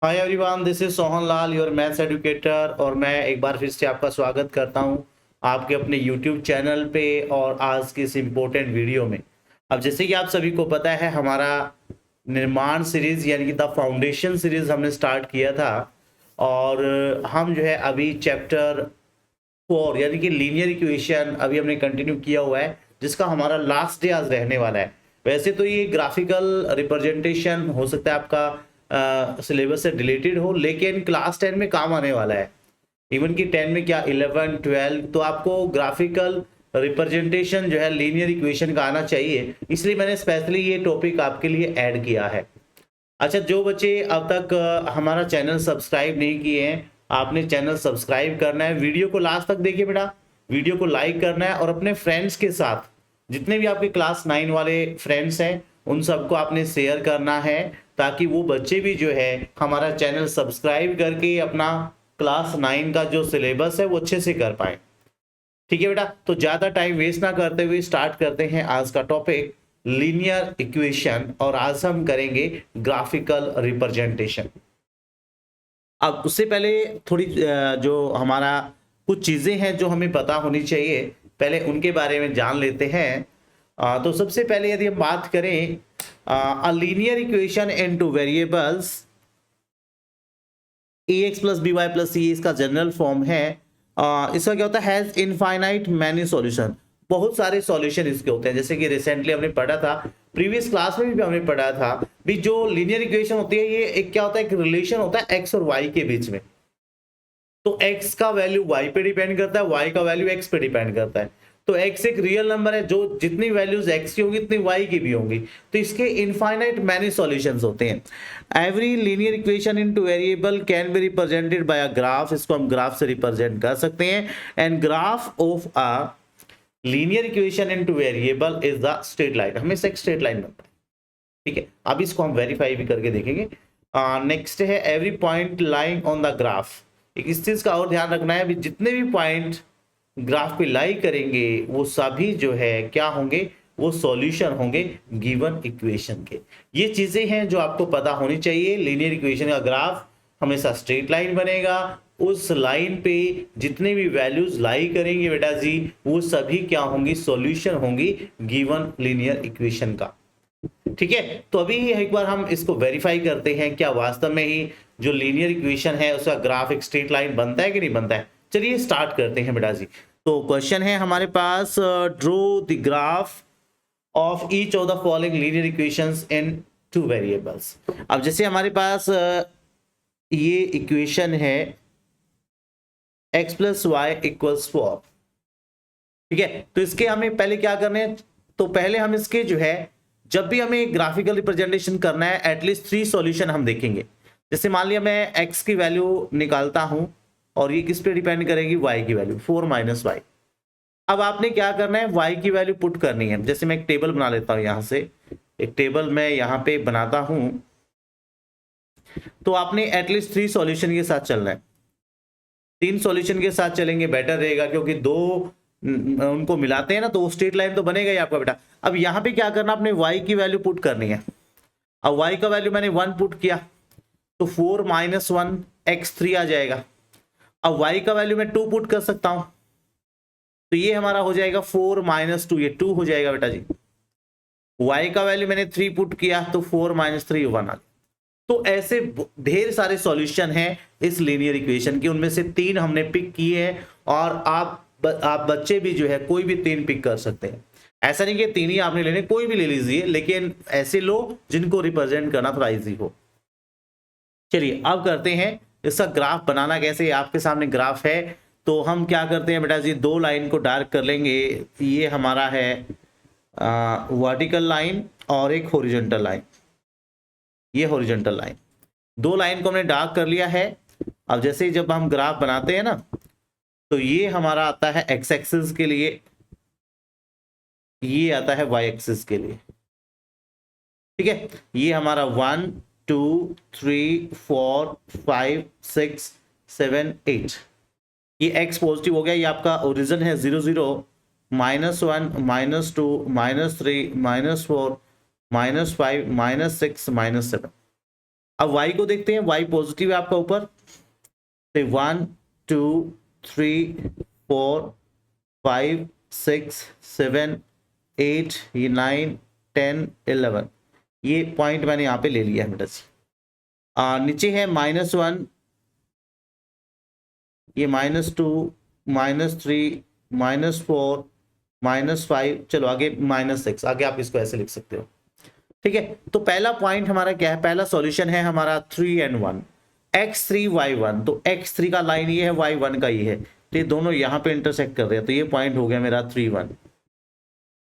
Hi everyone, this is Sohan Lal, your maths educator. और मैं एक बार फिर से आपका स्वागत करता हूं आपके अपने यूट्यूब चैनल पे और आज की इस इम्पोर्टेंट वीडियो में। अब जैसे कि आप सभी को पता है, हमारा निर्माण सीरीज यानी कि द फाउंडेशन सीरीज हमने स्टार्ट किया था और हम जो है अभी चैप्टर 4 यानी कि लीनियर इक्वेशन अभी हमने कंटिन्यू किया हुआ है, जिसका हमारा लास्ट डे आज रहने वाला है। वैसे तो ये ग्राफिकल रिप्रेजेंटेशन हो सकता है आपका सिलेबस से रिलेटेड हो, लेकिन क्लास 10 में काम आने वाला है। इवन कि 10 में क्या 11 12 तो आपको ग्राफिकल रिप्रेजेंटेशन जो है लीनियर इक्वेशन का आना चाहिए, इसलिए मैंने स्पेशली ये टॉपिक आपके लिए ऐड किया है। अच्छा, जो बच्चे अब तक हमारा चैनल सब्सक्राइब नहीं किए हैं, आपने चैनल सब्सक्राइब करना है। वीडियो को लास्ट तक देखिए बेटा, वीडियो को लाइक करना है और अपने फ्रेंड्स के साथ, जितने भी आपके क्लास 9 वाले फ्रेंड्स हैं, उन सबको आपने शेयर करना है, ताकि वो बच्चे भी जो है हमारा चैनल सब्सक्राइब करके अपना क्लास 9 का जो सिलेबस है वो अच्छे से कर पाए। ठीक है बेटा, तो ज्यादा टाइम वेस्ट ना करते हुए स्टार्ट करते हैं आज का टॉपिक लीनियर इक्वेशन, और आज हम करेंगे ग्राफिकल रिप्रेजेंटेशन। अब उससे पहले थोड़ी जो हमारा कुछ चीजें हैं जो हमें पता होनी चाहिए, पहले उनके बारे में जान लेते हैं। तो सबसे पहले यदि हम बात करें a linear equation in two variables ax plus B Y plus C, इसका जनरल फॉर्म है। इसका क्या होता है, हैज इनफाइनाइट मैनी सॉल्यूशन। बहुत सारे सॉल्यूशन इसके होते हैं, जैसे कि रिसेंटली हमने पढ़ा था, प्रीवियस क्लास में भी हमने पढ़ा था भी, जो लीनियर इक्वेशन होती है ये एक क्या होता है, एक रिलेशन होता है एक्स और वाई के बीच में। तो x का वैल्यू y पे डिपेंड करता है, y का वैल्यू x पे डिपेंड करता है। तो x एक रियल नंबर है, जो जितनी वैल्यूज x की होंगी उतनी y की भी होंगी। तो इसके इनफाइनाइट मैनी सॉल्यूशंस होते हैं। Every linear equation into variable can be represented by a graph. इसको हम ग्राफ से रिप्रेजेंट कर सकते हैं। And graph of a linear equation into variable is the straight line. हमेशा एक स्ट्रेट लाइन बनता है। ठीक है, अब इसको हम वेरीफाई भी करके देखेंगे। नेक्स्ट है every point lying on the graph. इस चीज का और ध्यान रखना है, जितने भी पॉइंट ग्राफ पे लाई करेंगे वो सभी जो है क्या होंगे, वो सॉल्यूशन होंगे गिवन इक्वेशन के। ये चीजें हैं जो आपको पता होनी चाहिए। लीनियर इक्वेशन का ग्राफ हमेशा स्ट्रेट लाइन बनेगा, उस लाइन पे जितने भी वैल्यूज लाई करेंगे बेटा जी, वो सभी क्या होंगी, सॉल्यूशन होंगी गिवन लीनियर इक्वेशन का। ठीक है, तो अभी एक बार हम इसको वेरीफाई करते हैं, क्या वास्तव में ही जो लीनियर इक्वेशन है उसका ग्राफ एक स्ट्रेट लाइन बनता है कि नहीं बनता है। चलिए स्टार्ट करते हैं बेटा जी। तो क्वेश्चन है हमारे पास, draw the graph of each of the following linear equations in two variables. अब जैसे हमारे पास ये इक्वेशन है x प्लस वाई इक्वल्स 4। ठीक है, तो इसके हमें पहले क्या करना है, तो पहले हम इसके जो है, जब भी हमें ग्राफिकल रिप्रेजेंटेशन करना है, एटलीस्ट 3 सॉल्यूशन हम देखेंगे। जैसे मान लिया मैं x की वैल्यू निकालता हूं और ये किस पे डिपेंड करेगी, y की वैल्यू 4 माइनस वाई। अब आपने क्या करना है, y की वैल्यू पुट करनी है। जैसे मैं एक टेबल बना लेता हूं, यहां से एक टेबल मैं यहां पे बनाता हूं। तो आपने एटलीस्ट 3 सॉल्यूशन के साथ चलना है। 3 सॉल्यूशन के साथ चलेंगे बेटर रहेगा, क्योंकि दो उनको मिलाते हैं ना, तो स्ट्रेट लाइन तो बनेगा ही आपका बेटा। अब यहाँ पे क्या करना, आपने y की वैल्यू पुट करनी है। अब y का वैल्यू मैंने 1 पुट किया तो 4 माइनस 1 x3 आ जाएगा। अब y का वैल्यू मैं 2 पुट कर सकता हूं, तो ये हमारा हो जाएगा 4 माइनस 2, ये 2 हो जाएगा बेटा जी। y का वैल्यू मैंने 3 पुट किया तो 4 माइनस 3 1 आ गया। तो ऐसे ढेर सारे सॉल्यूशन हैं इस लीनियर इक्वेशन के, उनमें से 3 हमने पिक किए हैं, और आप बच्चे भी जो है कोई भी 3 पिक कर सकते हैं। ऐसा नहीं कि 3 ही आपने लेने, कोई भी ले लीजिए, लेकिन ऐसे लो जिनको रिप्रेजेंट करना थोड़ा इजी हो। चलिए अब करते हैं इसका ग्राफ बनाना कैसे। आपके सामने ग्राफ है, तो हम क्या करते हैं बेटा जी, 2 लाइन को डार्क कर लेंगे। ये हमारा है वर्टिकल लाइन और एक हॉरिजॉन्टल लाइन। ये हॉरिजॉन्टल लाइन, 2 लाइन को हमने डार्क कर लिया है। अब जैसे जब हम ग्राफ बनाते हैं ना, तो ये हमारा आता है x एक्सिस के लिए, ये आता है y एक्सिस के लिए। ठीक है, ये हमारा 1 2 3 4 5 6 7 8, ये x पॉजिटिव हो गया। ये आपका ओरिजिन है 0 0 -1 -2 -3 -4 -5 -6 -7। अब y को देखते हैं, y पॉजिटिव है आपका ऊपर, तो 1 2 3 4 5 6 7 8 ये 9 10 11, ये पॉइंट मैंने यहाँ पे ले लिया है बेटा जी। नीचे है -1, ये -2 -3 -4 -5, चलो आगे -6, आगे आप इसको ऐसे लिख सकते हो। ठीक है, तो पहला पॉइंट हमारा क्या है, पहला सॉल्यूशन है हमारा 3 and 1, x3 y1, तो x3 का लाइन ये है, y1 का ये है, तो ये दोनों यहाँ पे इंटरसेक्ट कर रहे हैं, तो ये पॉइंट हो गया मेरा 3 1।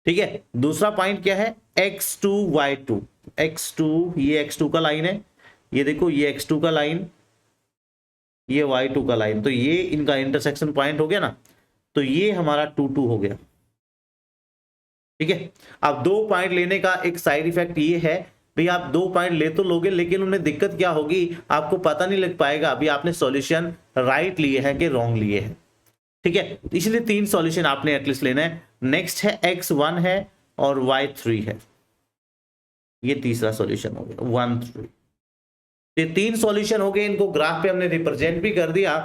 ठीक है, दूसरा पॉइंट क्या है, x2 y2, x2 ये x2 का लाइन है, ये देखो ये x2 का लाइन, ये y2 का लाइन, तो ये इनका इंटरसेक्शन पॉइंट हो गया ना, तो ये हमारा 2 2 हो गया। ठीक है, अब 2 पॉइंट लेने का एक साइड इफेक्ट ये है भाई, आप 2 पॉइंट ले तो लोगे, लेकिन उनमें दिक्कत क्या होगी, आपको पता नहीं लग पाएगा अभी आपने सॉल्यूशन राइट लिए हैं कि रॉन्ग लिए हैं। ठीक है, इसलिए 3 सॉल्यूशन आपने एटलीस्ट लेना है। नेक्स्ट है x1 है और y3 है, ये तीसरा सॉल्यूशन हो गया 1 3। ये 3 सॉल्यूशन हो गए, इनको ग्राफ पे हमने रिप्रेजेंट भी कर दिया।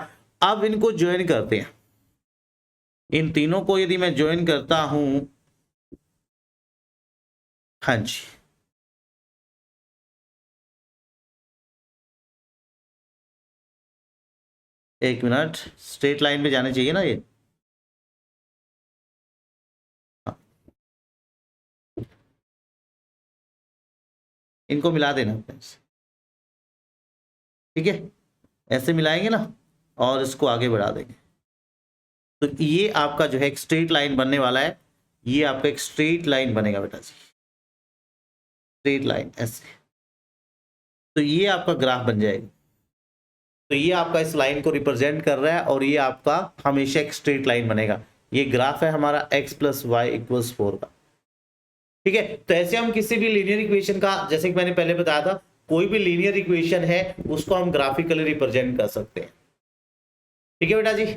अब इनको ज्वाइन करते हैं, इन तीनों को यदि मैं ज्वाइन करता हूं, हाँ जी, एक मिनट, स्ट्रेट लाइन में जाने चाहिए ना ये, हाँ। इनको मिला देना, ठीक है, ऐसे मिलाएंगे ना और इसको आगे बढ़ा देंगे, तो ये आपका जो है एक स्ट्रेट लाइन बनने वाला है, ये आपका एक स्ट्रेट लाइन बनेगा बेटा जी, स्ट्रेट लाइन ऐसे, तो ये आपका ग्राफ बन जाएगा। तो ये आपका इस लाइन को रिप्रेजेंट कर रहा है और ये आपका हमेशा एक स्ट्रेट लाइन बनेगा। ये ग्राफ है हमारा x + y = 4 का। ठीक है, तो ऐसे हम किसी भी लीनियर इक्वेशन का, जैसे कि मैंने पहले बताया था, कोई भी लीनियर इक्वेशन है उसको हम ग्राफिकली रिप्रेजेंट कर सकते हैं। ठीक है बेटा जी,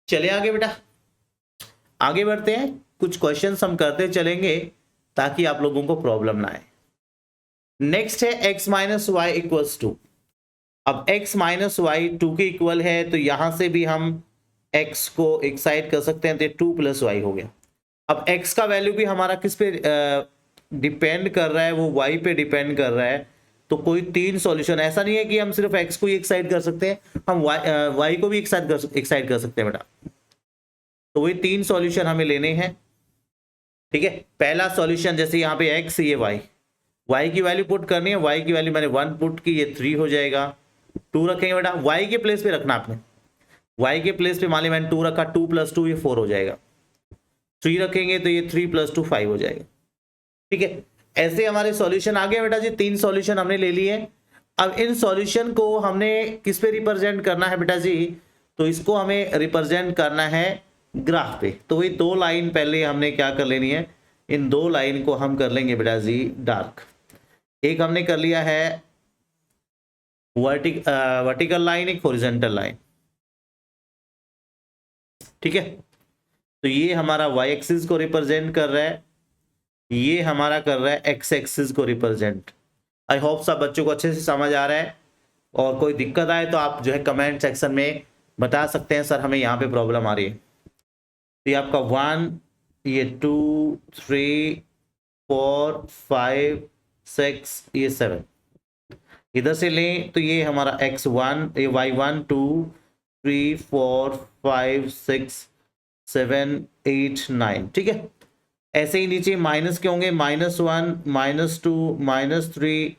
चले आगे बेटा, आगे बढ़ते हैं, कुछ क्वेश्चंस हम करते चलेंगे ताकि आप लोगों को प्रॉब्लम ना आए। नेक्स्ट है x - y = 2। अब x - y 2 के इक्वल है, तो यहां से भी हम x को एक साइड कर सकते हैं, तो 2 + y हो गया। अब x का वैल्यू भी हमारा किस पे डिपेंड कर रहा है, वो y पे डिपेंड कर रहा है। तो कोई 3 सॉल्यूशन, ऐसा नहीं है कि हम सिर्फ x को ही एक साइड कर सकते हैं, हम y को भी एक साइड कर सकते हैं बेटा। तो वही 3 सॉल्यूशन हमें लेने हैं। ठीक है, पहला सॉल्यूशन जैसे यहाँ पे x, ये y की वैल्यू पुट करनी है, y की वैल्यू मैंने 1 पुट की, ये 3 हो जाएगा। 2 रखेंगे बेटा, y के प्लेस पे रखना आपने, y के प्लेस पे मान लिया मैंने 2 रखा, 2 + 2 ये 4 हो जाएगा। 3 रखेंगे तो ये 3 + 2 5 हो जाएगा। ठीक है, ऐसे हमारे सॉल्यूशन आ गए बेटा जी, 3 सॉल्यूशन हमने ले लिए। अब इन सॉल्यूशन को हमने किस पे रिप्रेजेंट करना है बेटा जी, तो इसको हमें रिप्रेजेंट करना है ग्राफ पे। तो वही 2 लाइन पहले हमने क्या कर लेनी है, इन 2 लाइन को हम कर लेंगे बेटा जी डार्क। एक हमने कर लिया है वर्टिकल लाइन, एक हॉरिजॉन्टल लाइन। ठीक है, तो ये हमारा y एक्सिस को रिप्रेजेंट कर रहा है, ये हमारा कर रहा है x एक्सिस को रिप्रेजेंट। आई होप सब बच्चों को अच्छे से समझ आ रहा है, और कोई दिक्कत आए तो आप जो है कमेंट सेक्शन में बता सकते हैं, सर हमें यहाँ पे प्रॉब्लम आ रही है। तो ये आपका 1, ये 2 3 4 5 6 ये 7 इधर से लें, तो ये हमारा x1, ये y1 2 3 4 5 6 7 8 9। ठीक है, ऐसे ही नीचे माइनस के होंगे, -1 -2 -3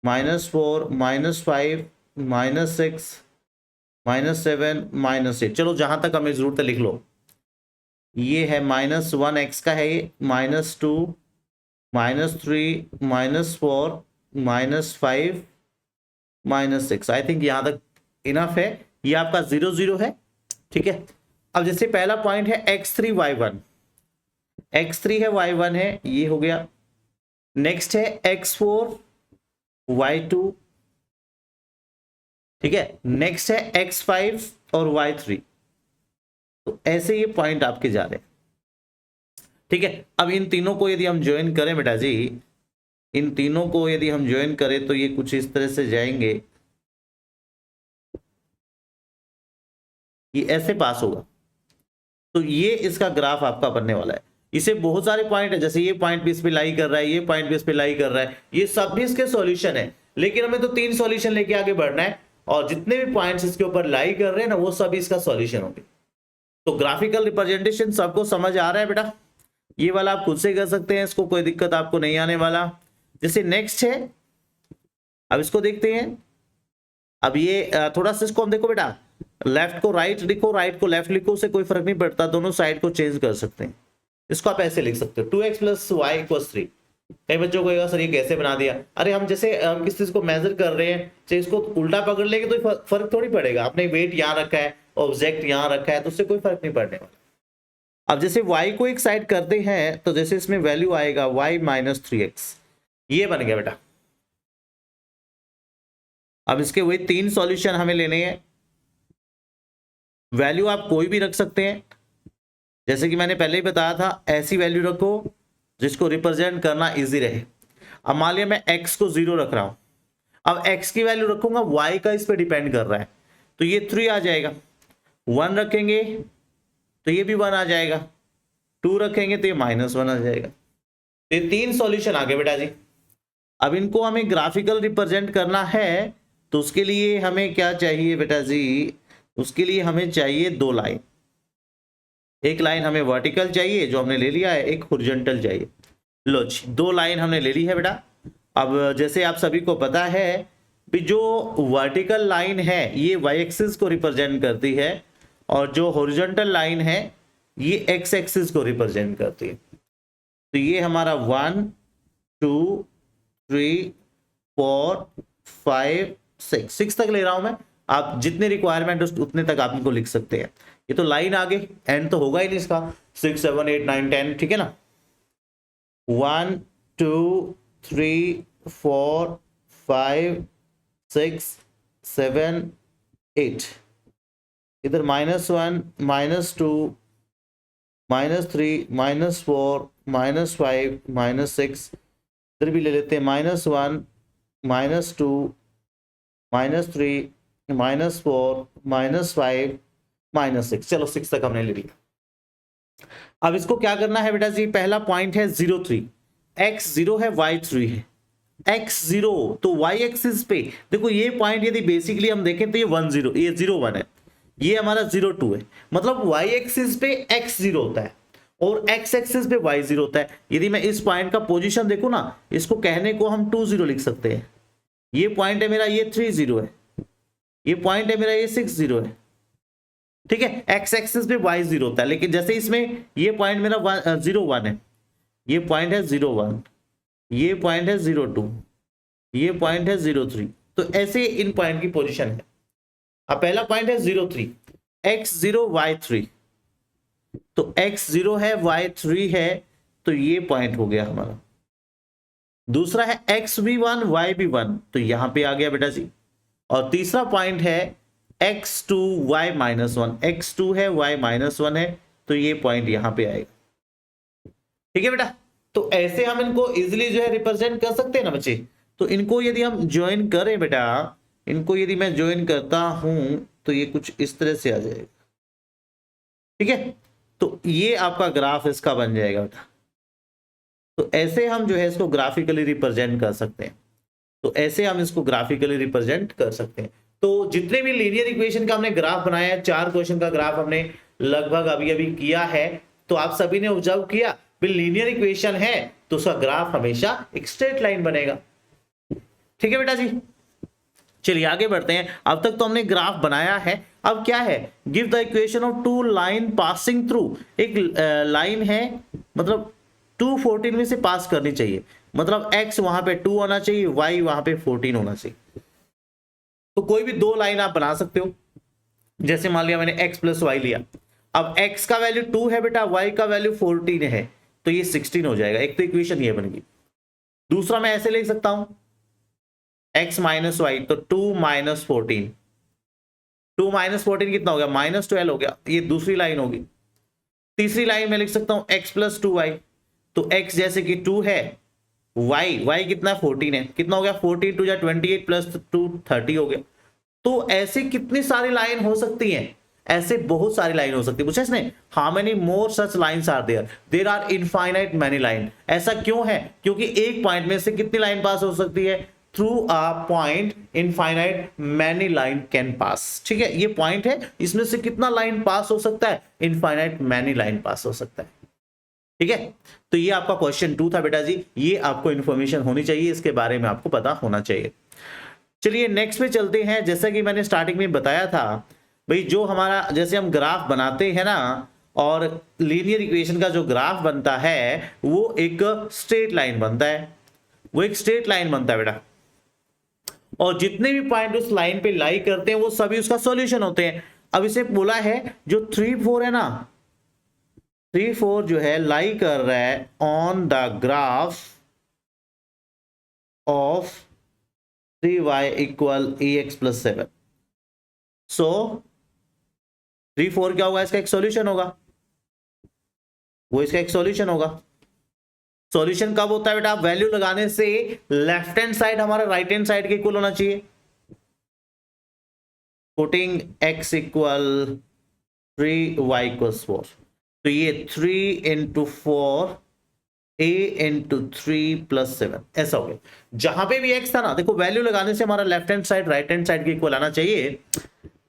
-4 -5 -6 -7 -8। चलो जहां तक हमें जरूरत है लिख लो। ये है -1 x का है, ये -2 -3 -4 -5 -6। आई थिंक यहां तक इनफ है, ये आपका 0 0 है। ठीक है, अब जैसे पहला पॉइंट है x3 y1, x3 है y1 है, ये हो गया। नेक्स्ट है x4 y2। ठीक है, नेक्स्ट है x5 और y3। तो ऐसे ये पॉइंट आपके जा रहे हैं। ठीक है, अब इन तीनों को यदि हम ज्वाइन करें बेटा जी, इन तीनों को यदि हम ज्वाइन करें तो ये कुछ इस तरह से जाएंगे, ये ऐसे पास होगा। तो ये इसका ग्राफ आपका बनने वाला है। इसे बहुत सारे पॉइंट है, जैसे ये पॉइंट भी इस पे लाई कर रहा है, ये पॉइंट भी इस पे लाई कर रहा है, ये सब भी इसके सॉल्यूशन है। लेकिन हमें तो 3 सॉल्यूशन लेके आगे बढ़ना है और जितने भी पॉइंट्स इसके ऊपर लाई कर रहे हैं ना वो सब इसका सॉल्यूशन होंगे। तो ग्राफिकल रिप्रेजेंटेशन सबको समझ आ रहा है बेटा? ये वाला आप खुद से कर सकते हैं, इसको कोई दिक्कत आपको नहीं आने वाला। जैसे नेक्स्ट है, अब इसको देखते हैं। अब ये थोड़ा सा इसको हम देखो बेटा, लेफ्ट को राइट लिखो, राइट को लेफ्ट लिखो, उससे कोई फर्क नहीं पड़ता, दोनों साइड को चेंज कर सकते हैं। इसको आप ऐसे लिख सकते हो 2x + y = 3। कई बच्चों को सर ये कैसे बना दिया? अरे हम जैसे किस चीज को मेजर कर रहे हैं, चाहे इसको उल्टा पकड़ लेंगे तो फर्क थोड़ी पड़ेगा। आपने वेट यहाँ रखा है, ऑब्जेक्ट यहाँ रखा है, तो उससे कोई फर्क नहीं पड़ने वाला। अब जैसे y को एक साइड करते हैं तो जैसे इसमें वैल्यू आएगा y - 3x, ये बन गया बेटा। अब इसके वही 3 सॉल्यूशन हमें लेने हैं। वैल्यू आप कोई भी रख सकते हैं, जैसे कि मैंने पहले ही बताया था, ऐसी वैल्यू रखो जिसको रिप्रेजेंट करना इजी रहे। अब मान लिया मैं x को 0 रख रहा हूं, अब x की वैल्यू रखूंगा, y का इस पे डिपेंड कर रहा है, तो ये 3 आ जाएगा। 1 रखेंगे तो ये भी 1 आ जाएगा, 2 रखेंगे तो ये -1 आ जाएगा। तो ये 3 सॉल्यूशन आ गए बेटा जी। अब इनको हमें ग्राफिकल रिप्रेजेंट करना है, तो उसके लिए हमें क्या चाहिए बेटा जी? उसके लिए हमें चाहिए 2 लाइन। एक लाइन हमें वर्टिकल चाहिए जो हमने ले लिया है, एक हॉरिजॉन्टल चाहिए। लो जी, 2 लाइन हमने ले ली है बेटा। अब जैसे आप सभी को पता है कि जो वर्टिकल लाइन है ये y एक्सिस को रिप्रेजेंट करती है और जो हॉरिजॉन्टल लाइन है ये x एक्सिस को रिप्रेजेंट करती है। तो ये हमारा 1 2 3 4 5 6 तक ले रहा हूं मैं, आप जितने रिक्वायरमेंट उतने तक आप इनको लिख सकते हैं। ये तो लाइन आगे, एंड तो होगा ही नहीं इसका। 6 7 8 9 10, ठीक है ना? 1 2 3 4 5 6 7 8, इधर -1 -2 -3 -4 -5 -6, इधर भी ले लेते हैं -1 -2 -3 -4 -5 -6। चलो 6 तक हमने ले लिया। अब इसको क्या करना है बेटा जी? पहला पॉइंट है 0 3, x 0 है, y 3 है। x 0 तो y एक्सिस पे देखो, ये पॉइंट यदि बेसिकली हम देखें तो ये 1 0, ये 0 1 है, ये हमारा 0 2 है। मतलब y एक्सिस पे x 0 होता है और x एक्सिस पे y 0 होता है। यदि मैं इस पॉइंट का पोजीशन देखूं ना, इसको कहने को हम 2 0 लिख सकते हैं। ये पॉइंट है मेरा, ये 3 0 है, ये पॉइंट है मेरा, ये 6 0 है, ठीक है? x एक्सिस पे y 0 होता है, लेकिन जैसे इसमें ये पॉइंट मेरा 0 1 है, ये पॉइंट है 0 1, ये पॉइंट है 0 2, ये पॉइंट है 0 3। तो ऐसे इन पॉइंट की पोजीशन है। अब पहला पॉइंट है 0 3, x 0 y 3, तो x 0 है y 3 है, तो ये पॉइंट हो गया हमारा। दूसरा है x भी 1 y भी 1, तो यहां पे आ गया बेटा जी। और तीसरा पॉइंट है x2 y -1, x2 है y -1 है, तो ये पॉइंट यहां पे आएगा। ठीक है बेटा? तो ऐसे हम इनको इजीली जो है रिप्रेजेंट कर सकते हैं ना बच्चे। तो इनको यदि हम ज्वाइन करें बेटा, इनको यदि मैं ज्वाइन करता हूं तो ये कुछ इस तरह से आ जाएगा, ठीक है? तो ये आपका ग्राफ इसका बन जाएगा बेटा। तो ऐसे हम जो है इसको ग्राफिकली रिप्रेजेंट कर सकते हैं। तो ऐसे हम इसको ग्राफिकली रिप्रेजेंट कर सकते हैं। तो जितने भी लीनियर इक्वेशन का हमने ग्राफ बनाया है, 4 क्वेश्चन का ग्राफ हमने लगभग अभी अभी किया है, तो आप सभी ने ऑब्जर्व किया भी लीनियर इक्वेशन है तो उसका ग्राफ हमेशा एक स्ट्रेट लाइन बनेगा। ठीक है बेटा जी? चलिए आगे बढ़ते हैं। अब तक तो हमने ग्राफ बनाया है, अब क्या है? Give the equation of 2 line passing through. एक लाइन है, मतलब 214 में से पास करनी चाहिए, मतलब x वहां पे 2 होना चाहिए, y वहां पे 14 होना चाहिए। तो कोई भी 2 लाइन आप बना सकते हो। जैसे मान लिया मैंने x + y लिया, अब x का वैल्यू 2 है बेटा, y का वैल्यू 14 है, तो ये 16 हो जाएगा। एक तो इक्वेशन ये बन गई। दूसरा मैं ऐसे लिख सकता हूं x - y, तो 2 - 14, 2 - 14 कितना हो गया? -12 हो गया, ये दूसरी लाइन होगी। तीसरी लाइन में लिख सकता हूं x + 2y, तो x जैसे कि 2 है, y कितना है 14 है, कितना हो गया 14 टू जा 28 प्लस 2 30 हो गया। तो ऐसे कितनी सारी लाइन हो सकती हैं, ऐसे बहुत सारी लाइन हो सकती है। पूछा इसने how many more such lines are there, there are infinite many line. ऐसा क्यों है, क्योंकि एक पॉइंट में से कितनी लाइन पास हो सकती है, through a point infinite many line can pass. ठीक है, ये पॉइंट है, इसमें से कितना लाइन पास हो सकता है, इनफाइनाइट मैनी लाइन पास हो सकता है। ठीक है, तो ये आपका क्वेश्चन 2 था बेटा जी, ये आपको इंफॉर्मेशन होनी चाहिए, इसके बारे में आपको पता होना चाहिए। चलिए नेक्स्ट पे चलते हैं। जैसा कि मैंने स्टार्टिंग में बताया था भाई, जो हमारा जैसे हम ग्राफ बनाते हैं ना, और लीनियर इक्वेशन का जो ग्राफ बनता है वो एक स्ट्रेट लाइन बनता है, वो एक स्ट्रेट लाइन बनता है बेटा, और जितने भी पॉइंट उस लाइन पे लाई करते हैं वो सभी उसका सॉल्यूशन होते हैं। अब इसे बोला है जो 3 4 है ना, 3 4 जो है लाई कर रहा है on the graph of 3y equal ax plus 7। सो 3 4 क्या होगा, इसका एक सॉल्यूशन होगा, वो इसका एक सॉल्यूशन होगा। सॉल्यूशन कब होता है बेटा, वैल्यू लगाने से लेफ्ट हैंड साइड हमारा राइट हैंड साइड के इक्वल होना चाहिए। Putting x equal 3y equals 4, तो ये 3 इंटू 4 a इंटू 3 प्लस 7 ऐसा हो गया। जहां पे भी x था ना, देखो वैल्यू लगाने से हमारा left hand side right hand side के इक्वल आना चाहिए।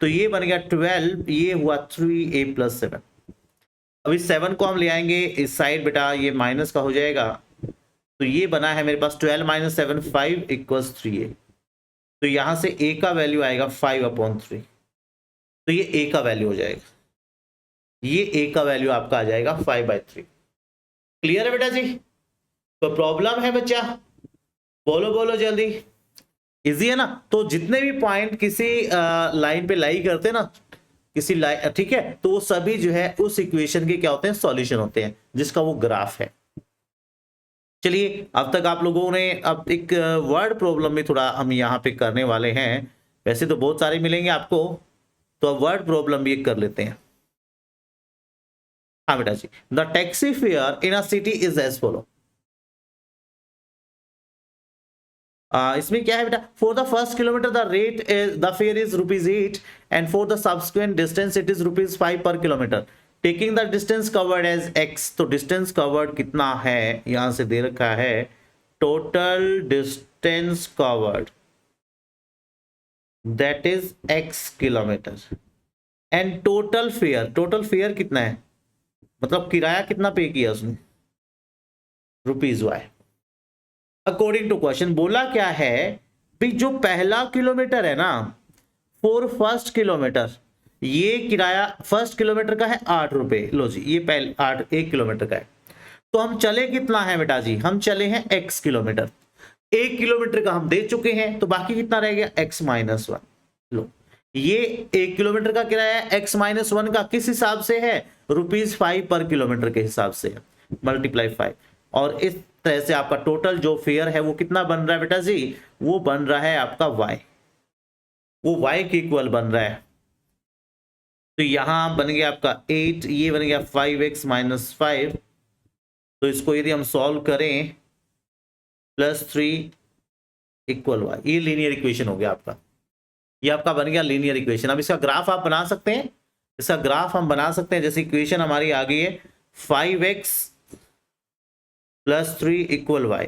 तो ये बन गया 12, ये हुआ 3a प्लस 7। अभी 7 को हम ले आएंगे इस साइड बेटा, ये माइनस का हो जाएगा, तो ये बना है मेरे पास 12 माइनस 7 5 इक्वल्स 3a। तो यहां से a का वैल्यू आएगा 5/3, तो ये a का वैल्यू हो जाएगा, ये a का वैल्यू आपका आ जाएगा 5/3। क्लियर है बेटा जी, तो प्रॉब्लम है बच्चा, बोलो बोलो जल्दी, इजी है ना। तो जितने भी पॉइंट किसी लाइन पे लाई करते हैं ना, किसी लाइन, ठीक है, तो वो सभी जो है उस इक्वेशन के क्या होते हैं, सॉल्यूशन होते हैं, जिसका वो ग्राफ है। चलिए अब तक आप लोगों ने, अब एक वर्ड प्रॉब्लम में थोड़ा हम यहाँ पे करने वाले हैं, वैसे तो बहुत सारे मिलेंगे आपको, तो अब वर्ड प्रॉब्लम भी एक कर लेते हैं। हाँ बेटा जी, the taxi fare in a city is as follow. इसमें क्या है बेटा, for the first kilometre the rate the fare is ₹8 and for the subsequent distance it is ₹5 per kilometre, taking the distance covered as x। तो distance covered कितना है, यहां से दे रखा है total distance covered that is x kilometre, and total fare कितना है, मतलब किराया कितना पे किया उसने, ₹y। अकॉर्डिंग टू क्वेश्चन बोला क्या है भी, जो पहला किलोमीटर है ना, फॉर फर्स्ट किलोमीटर, ये किराया फर्स्ट किलोमीटर का है ₹8। लो जी, ये पहले 1 किलोमीटर का है, तो हम चले कितना है बेटा जी, हम चले हैं x किलोमीटर, 1 किलोमीटर का हम दे चुके हैं, तो बाकी कितना रह गया x-1। लो, ये 1 किलोमीटर का किराया x-1 का किस हिसाब से है, ₹5 पर किलोमीटर के हिसाब से है, मल्टीप्लाई 5, और इस तरह से आपका टोटल जो फेयर है वो कितना बन रहा है बेटा जी, वो बन रहा है आपका y, वो y के इक्वल बन रहा है। तो यहां बन गया आपका 8, ये बन गया 5x-5, तो इसको यदि हम सॉल्व करें +3 इक्वल y, ये लीनियर इक्वेशन हो गया आपका, ये आपका बन गया लीनियर इक्वेशन। अब इसका ग्राफ आप बना सकते हैं, इसका ग्राफ हम बना सकते हैं, जैसे इक्वेशन हमारी आ गई है 5x + 3 इक्वल y,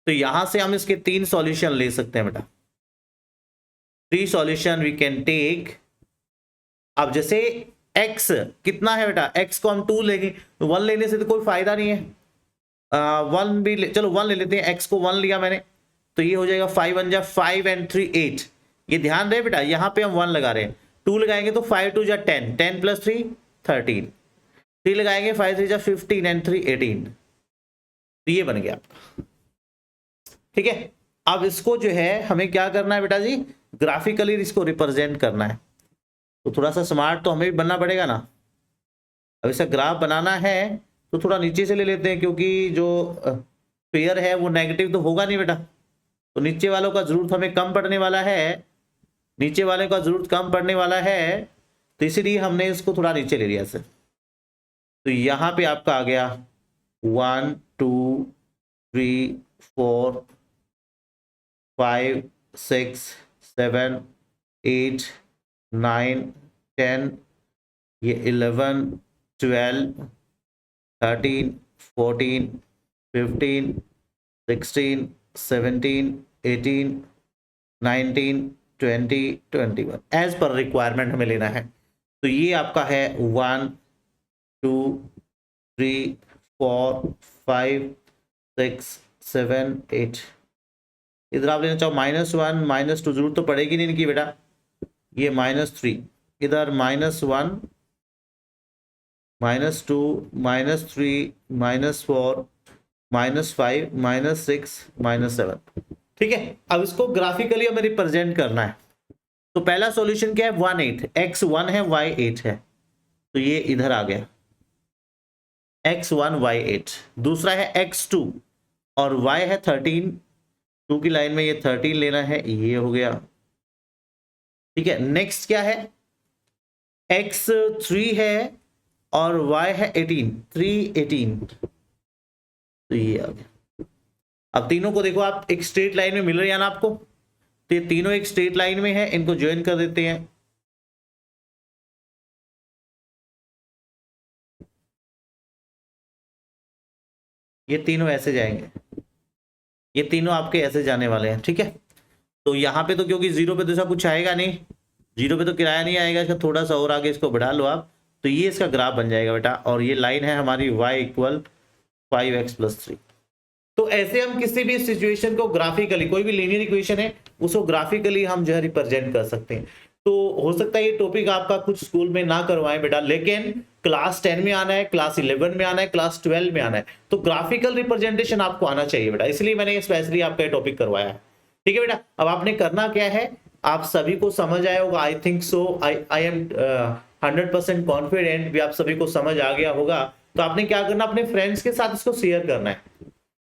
तो यहां से हम इसके 3 सॉल्यूशन ले सकते हैं बेटा, 3 सॉल्यूशन वी कैन टेक। अब जैसे x कितना है बेटा, x को हम 2 लेंगे, 1 लेने से तो कोई फायदा नहीं है, 1 भी चलो 1 ले लेते हैं, x को 1 लिया मैंने, तो ये हो जाएगा 5 1 जा 5 and 3 8। ये ध्यान रहे बेटा, यहां पे हम 1 लगा रहे हैं, 2 लगाएंगे तो 5 2 जा 10, 10 + 3 13, 3 लगाएंगे 5 3 जा 15 and 3 18, तो ये बन गया आपका। ठीक है, अब इसको जो है हमें क्या करना है बेटा जी, ग्राफिकली इसको रिप्रेजेंट करना है, तो थोड़ा सा स्मार्ट तो हमें भी बनना पड़ेगा ना। अब इसका ग्राफ बनाना है तो थोड़ा नीचे से ले लेते हैं, क्योंकि जो पेयर है वो नेगेटिव तो होगा नहीं बेटा, तो नीचे वालों का जरूरत हमें कम पड़ने वाला है, नीचे वाले का जरूरत कम पड़ने वाला है, तो इसीलिए हमने इसको थोड़ा नीचे ले लिया सर। तो यहाँ पे आपका आ गया 1 2 3 4 5 6 7 8 9 10, ये 11 12 13 14 15 16 17 18 19 20 21 एज पर रिक्वायरमेंट हमें लेना है। तो ये आपका है 1 2 3 4 5 6 7 8। इधर आप लेना चाहो -1 -2, जरूरत तो पड़ेगी नहीं इनकी बेटा, ये -3, इधर -1 -2 -3 -4 -5 -6 -7। ठीक है, अब इसको ग्राफिकली हमें रिप्रेजेंट करना है। तो पहला सॉल्यूशन क्या है, 1 8, x1 है y 8 है, तो ये इधर आ गया x1 y 8। दूसरा है x2 और y है 13, 2 की लाइन में ये 13 लेना है, ये हो गया। ठीक है, नेक्स्ट क्या है, x3 है और y है 18, 3 18, तो ये आ गया। अब तीनों को देखो आप एक स्ट्रेट लाइन में मिल रहे हैं ना आपको, तो ये तीनों एक स्ट्रेट लाइन में है, इनको ज्वाइन कर देते हैं। ये तीनों ऐसे जाएंगे, ये तीनों आपके ऐसे जाने वाले हैं। ठीक है, तो यहाँ पे तो क्योंकि 0 पे तो ऐसा कुछ आएगा नहीं, 0 पे तो किराया नहीं आएगा, इसका थोड़ा सा और आगे इसको बढ़ा लो आप, तो ये इसका ग्राफ बन जाएगा बेटा। और ये लाइन है हमारी y = 5x + 3। तो ऐसे हम किसी भी सिचुएशन को ग्राफिकली, कोई भी लीनियर इक्वेशन है उसको ग्राफिकली हम जो है रिप्रेजेंट कर सकते हैं। तो हो सकता है ये टॉपिक आपका कुछ स्कूल में ना करवाएं बेटा, लेकिन क्लास 10 में आना है, क्लास 11 में आना है, क्लास 12 में आना है, तो ग्राफिकल रिप्रेजेंटेशन आपको आना चाहिए बेटा, इसलिए मैंने स्पेशली आपका ये टॉपिक करवाया है। ठीक है बेटा, अब आपने करना क्या है, आप सभी को समझ आया होगा, I think so, I am 100% confident भी आप सभी को समझ आ गया होगा। तो आपने क्या करना, अपने फ्रेंड्स के साथ इसको शेयर करना है।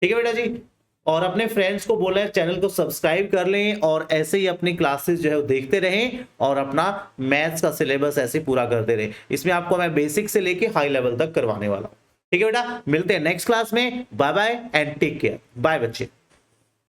ठीक है बेटा जी, और अपने फ्रेंड्स को बोला है चैनल को सब्सक्राइब कर लें, और ऐसे ही अपनी क्लासेस जो है वो देखते रहें, और अपना मैथ्स का सिलेबस ऐसे पूरा करते रहें। इसमें आपको मैं बेसिक से लेके हाई लेवल तक करवाने वाला हूं। ठीक है बेटा, मिलते हैं नेक्स्ट क्लास में। Bye bye and take care. Bye बच्चे।